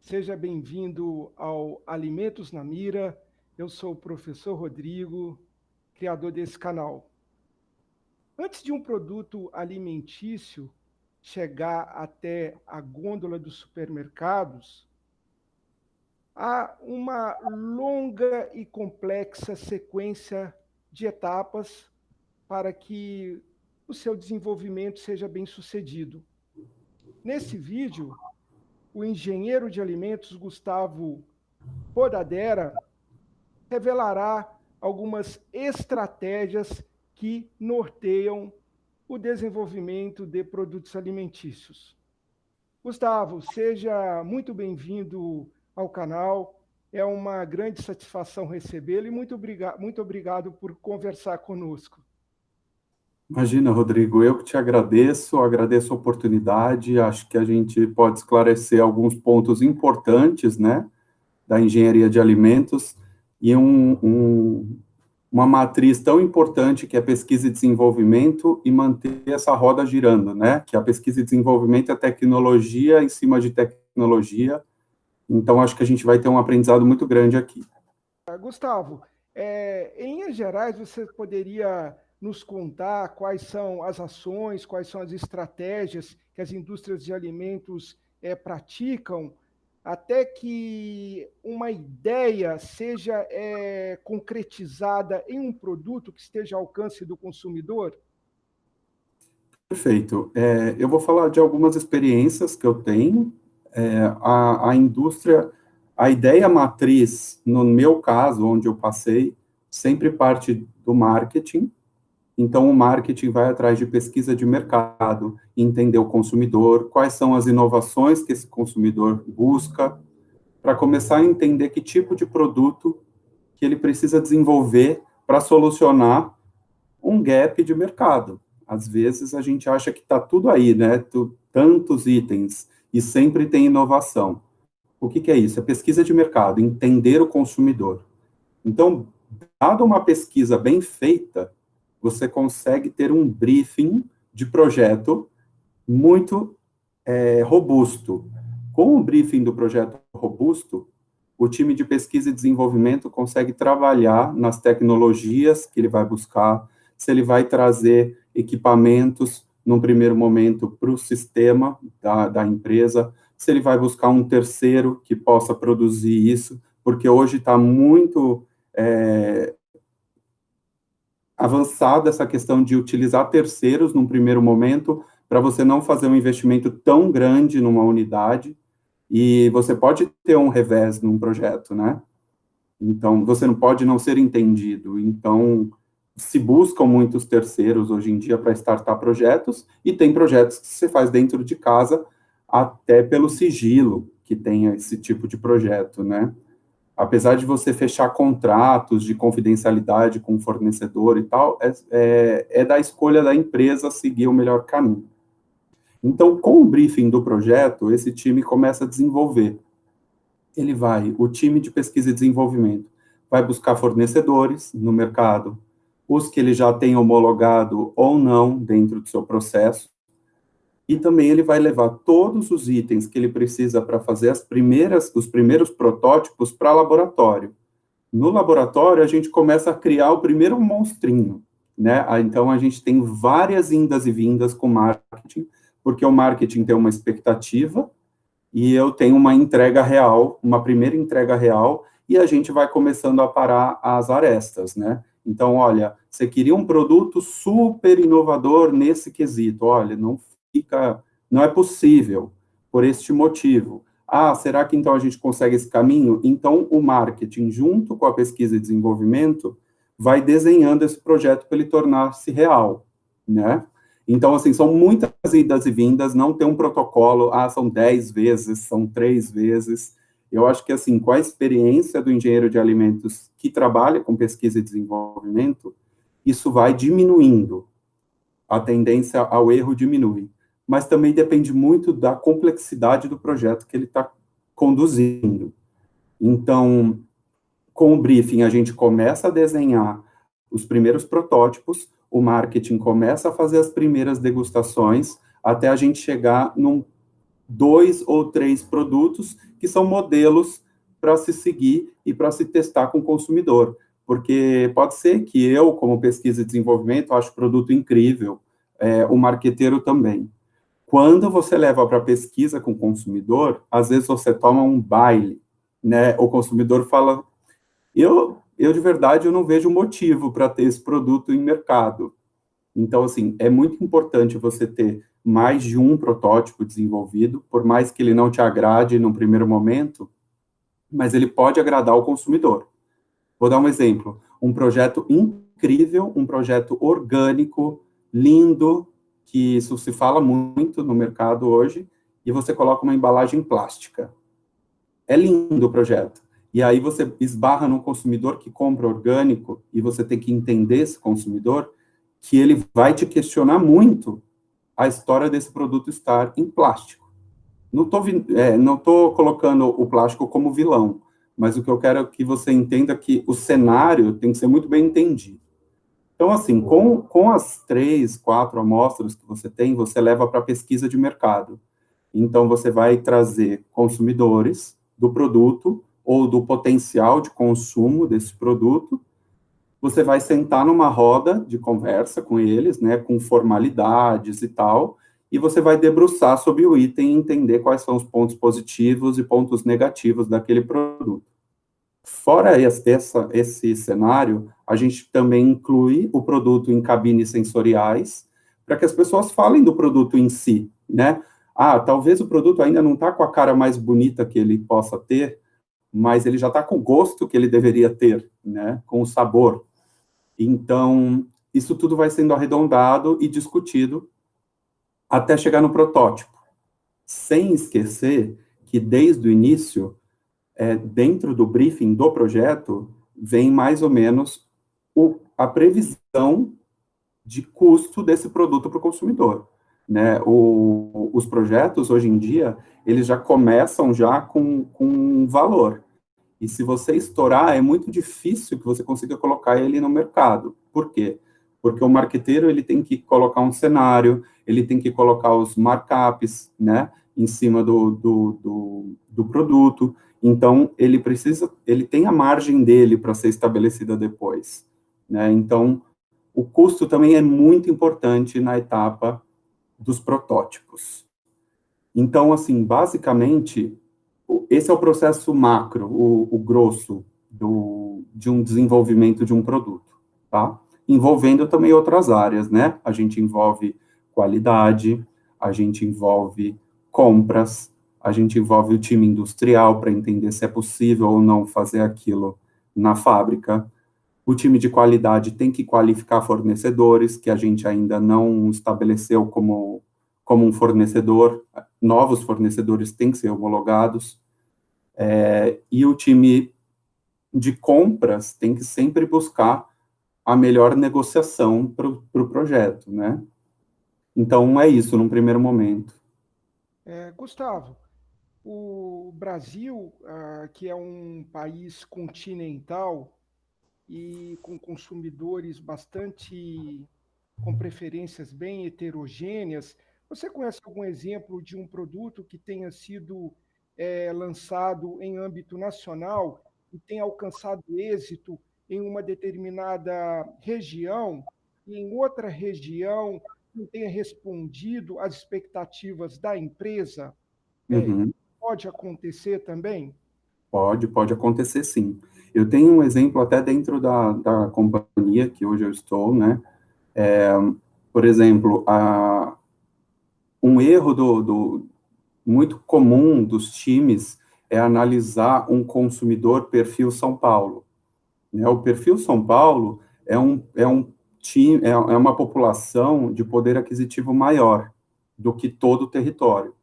Seja bem-vindo ao Alimentos na Mira. Eu sou o professor Rodrigo, criador desse canal. Antes de um produto alimentício chegar até a gôndola dos supermercados, há uma longa e complexa sequência de etapas para que o seu desenvolvimento seja bem-sucedido. Nesse vídeo, o engenheiro de alimentos Gustavo Podadera revelará algumas estratégias que norteiam o desenvolvimento de produtos alimentícios. Gustavo, seja muito bem-vindo ao canal. É uma grande satisfação recebê-lo e muito obrigado por conversar conosco. Imagina, Rodrigo, eu que te agradeço a oportunidade, acho que a gente pode esclarecer alguns pontos importantes, né, da engenharia de alimentos e uma matriz tão importante que é pesquisa e desenvolvimento e manter essa roda girando, né, que a pesquisa e desenvolvimento é tecnologia em cima de tecnologia, então acho que a gente vai ter um aprendizado muito grande aqui. Gustavo, em linhas gerais, você poderia nos contar quais são as ações, quais são as estratégias que as indústrias de alimentos praticam até que uma ideia seja concretizada em um produto que esteja ao alcance do consumidor? Perfeito. Eu vou falar de algumas experiências que eu tenho. A indústria, a ideia matriz, no meu caso, onde eu passei, sempre parte do marketing. Então, o marketing vai atrás de pesquisa de mercado, entender o consumidor, quais são as inovações que esse consumidor busca, para começar a entender que tipo de produto que ele precisa desenvolver para solucionar um gap de mercado. Às vezes a gente acha que está tudo aí, né? Tantos itens, e sempre tem inovação. O que é isso? É pesquisa de mercado, entender o consumidor. Então, dada uma pesquisa bem feita, você consegue ter um briefing de projeto muito robusto. Com o briefing do projeto robusto, o time de pesquisa e desenvolvimento consegue trabalhar nas tecnologias que ele vai buscar, se ele vai trazer equipamentos, num primeiro momento, para o sistema da empresa, se ele vai buscar um terceiro que possa produzir isso, porque hoje está muito avançada essa questão de utilizar terceiros num primeiro momento, para você não fazer um investimento tão grande numa unidade, e você pode ter um revés num projeto, né? Então, você não pode não ser entendido. Então, se buscam muitos terceiros hoje em dia para startar projetos, e tem projetos que você faz dentro de casa, até pelo sigilo que tem esse tipo de projeto, né? Apesar de você fechar contratos de confidencialidade com o fornecedor e tal, é da escolha da empresa seguir o melhor caminho. Então, com o briefing do projeto, esse time começa a desenvolver. O time de pesquisa e desenvolvimento, vai buscar fornecedores no mercado, os que ele já tem homologado ou não dentro do seu processo, e também ele vai levar todos os itens que ele precisa para fazer os primeiros protótipos para laboratório. No laboratório, a gente começa a criar o primeiro monstrinho, né? Então, a gente tem várias indas e vindas com marketing, porque o marketing tem uma expectativa, e eu tenho uma entrega real, uma primeira entrega real, e a gente vai começando a parar as arestas, né? Então, olha, você queria um produto super inovador nesse quesito, olha, não é possível, por este motivo. Ah, será que então a gente consegue esse caminho? Então, o marketing, junto com a pesquisa e desenvolvimento, vai desenhando esse projeto para ele tornar-se real, né? Então, assim, são muitas idas e vindas, não tem um protocolo, são 10 vezes, são 3 vezes. Eu acho que, assim, com a experiência do engenheiro de alimentos que trabalha com pesquisa e desenvolvimento, isso vai diminuindo, a tendência ao erro diminui. Mas também depende muito da complexidade do projeto que ele está conduzindo. Então, com o briefing, a gente começa a desenhar os primeiros protótipos, o marketing começa a fazer as primeiras degustações, até a gente chegar num 2 ou 3 produtos que são modelos para se seguir e para se testar com o consumidor. Porque pode ser que eu, como pesquisa e desenvolvimento, acho o produto incrível, o marqueteiro também. Quando você leva para pesquisa com o consumidor, às vezes você toma um baile, né? O consumidor fala, eu de verdade, eu não vejo motivo para ter esse produto em mercado. Então, assim, é muito importante você ter mais de um protótipo desenvolvido, por mais que ele não te agrade no primeiro momento, mas ele pode agradar o consumidor. Vou dar um exemplo. Um projeto incrível, um projeto orgânico, lindo, que isso se fala muito no mercado hoje, e você coloca uma embalagem plástica. É lindo o projeto. E aí você esbarra no consumidor que compra orgânico, e você tem que entender esse consumidor, que ele vai te questionar muito a história desse produto estar em plástico. Não tô colocando o plástico como vilão, mas o que eu quero é que você entenda que o cenário tem que ser muito bem entendido. Então, assim, com as 3, 4 amostras que você tem, você leva para pesquisa de mercado. Então, você vai trazer consumidores do produto ou do potencial de consumo desse produto. Você vai sentar numa roda de conversa com eles, né, com formalidades e tal, e você vai debruçar sobre o item e entender quais são os pontos positivos e pontos negativos daquele produto. Fora esse cenário, a gente também inclui o produto em cabines sensoriais, para que as pessoas falem do produto em si, né? Ah, talvez o produto ainda não está com a cara mais bonita que ele possa ter, mas ele já está com o gosto que ele deveria ter, né? Com o sabor. Então, isso tudo vai sendo arredondado e discutido até chegar no protótipo, sem esquecer que desde o início, dentro do briefing do projeto, vem mais ou menos a previsão de custo desse produto para o consumidor. Né? Os projetos, hoje em dia, eles já começam já com um valor. E se você estourar, é muito difícil que você consiga colocar ele no mercado. Por quê? Porque o marqueteiro, ele tem que colocar um cenário, ele tem que colocar os markups, né, em cima do produto. Então, ele tem a margem dele para ser estabelecida depois, né? Então, o custo também é muito importante na etapa dos protótipos. Então, assim, basicamente, esse é o processo macro, o grosso de um desenvolvimento de um produto, tá? Envolvendo também outras áreas, né? A gente envolve qualidade, a gente envolve compras, a gente envolve o time industrial para entender se é possível ou não fazer aquilo na fábrica. O time de qualidade tem que qualificar fornecedores, que a gente ainda não estabeleceu como um fornecedor, novos fornecedores têm que ser homologados, e o time de compras tem que sempre buscar a melhor negociação para o projeto, né? Então, é isso, num primeiro momento. Gustavo, o Brasil, que é um país continental e com consumidores bastante com preferências bem heterogêneas, você conhece algum exemplo de um produto que tenha sido lançado em âmbito nacional e tenha alcançado êxito em uma determinada região e em outra região não tenha respondido às expectativas da empresa? É, Uhum. pode acontecer também? Pode acontecer sim. Eu tenho um exemplo até dentro da companhia que hoje eu estou, né? Por exemplo, um erro muito comum dos times é analisar um consumidor perfil São Paulo. Né? O perfil São Paulo é um time, é uma população de poder aquisitivo maior do que todo o território.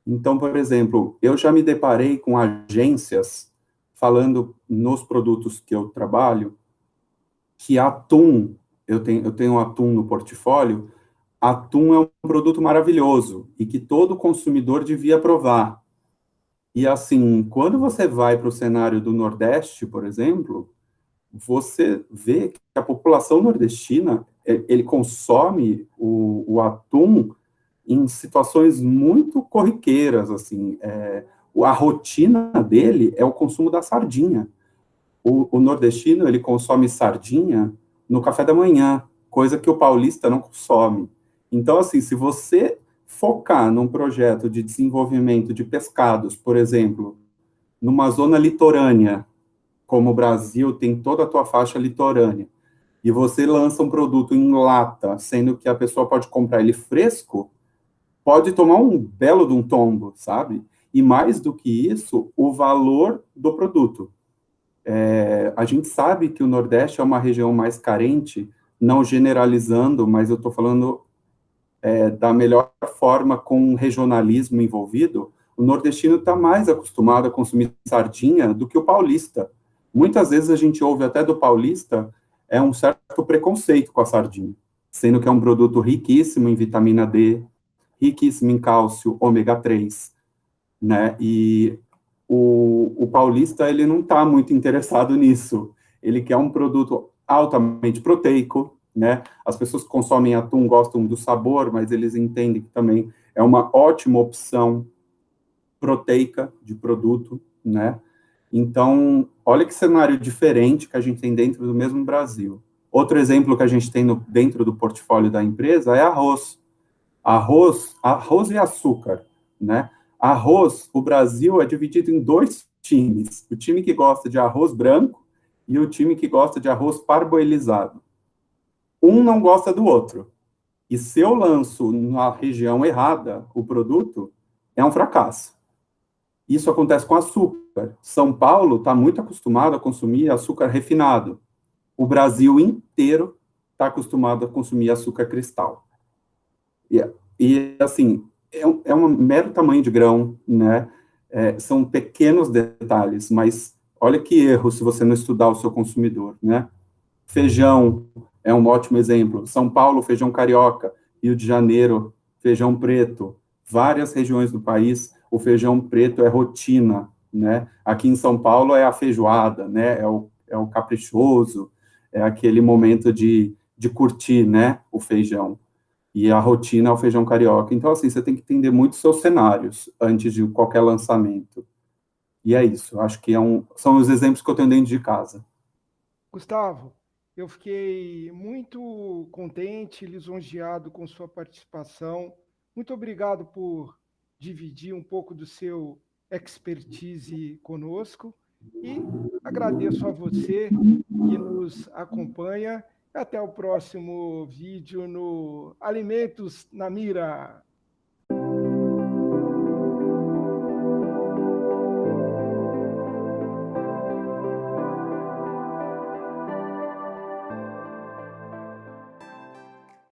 Então, por exemplo, eu já me deparei com agências falando nos produtos que eu trabalho que atum, eu tenho atum no portfólio, atum é um produto maravilhoso e que todo consumidor devia provar. E assim, quando você vai para o cenário do Nordeste, por exemplo, você vê que a população nordestina, ele consome o atum em situações muito corriqueiras, assim, a rotina dele é o consumo da sardinha. O nordestino, ele consome sardinha no café da manhã, coisa que o paulista não consome. Então, assim, se você focar num projeto de desenvolvimento de pescados, por exemplo, numa zona litorânea, como o Brasil tem toda a tua faixa litorânea, e você lança um produto em lata, sendo que a pessoa pode comprar ele fresco, pode tomar um belo de um tombo, sabe? E mais do que isso, o valor do produto. A gente sabe que o Nordeste é uma região mais carente, não generalizando, mas eu estou falando da melhor forma com um regionalismo envolvido. O nordestino está mais acostumado a consumir sardinha do que o paulista. Muitas vezes a gente ouve até do paulista um certo preconceito com a sardinha, sendo que é um produto riquíssimo em vitamina D, riquíssimo em cálcio, ômega 3, né? E o paulista, ele não está muito interessado nisso. Ele quer um produto altamente proteico, né? As pessoas que consomem atum gostam do sabor, mas eles entendem que também é uma ótima opção proteica de produto, né? Então, olha que cenário diferente que a gente tem dentro do mesmo Brasil. Outro exemplo que a gente tem dentro do portfólio da empresa é arroz. Arroz e açúcar, né? Arroz, o Brasil é dividido em dois times. O time que gosta de arroz branco e o time que gosta de arroz parboilizado. Um não gosta do outro. E se eu lanço na região errada o produto, é um fracasso. Isso acontece com açúcar. São Paulo está muito acostumado a consumir açúcar refinado. O Brasil inteiro está acostumado a consumir açúcar cristal. E assim, um mero tamanho de grão, né? São pequenos detalhes, mas olha que erro se você não estudar o seu consumidor, né? Feijão é um ótimo exemplo. São Paulo, feijão carioca. Rio de Janeiro, feijão preto. Várias regiões do país, o feijão preto é rotina, né? Aqui em São Paulo é a feijoada, né? É o caprichoso, é aquele momento de curtir, né? O feijão. E a rotina é o feijão carioca. Então, assim, você tem que entender muito os seus cenários antes de qualquer lançamento. E é isso. Acho que são os exemplos que eu tenho dentro de casa. Gustavo, eu fiquei muito contente, lisonjeado com sua participação. Muito obrigado por dividir um pouco do seu expertise conosco e agradeço a você que nos acompanha. Até o próximo vídeo no Alimentos na Mira.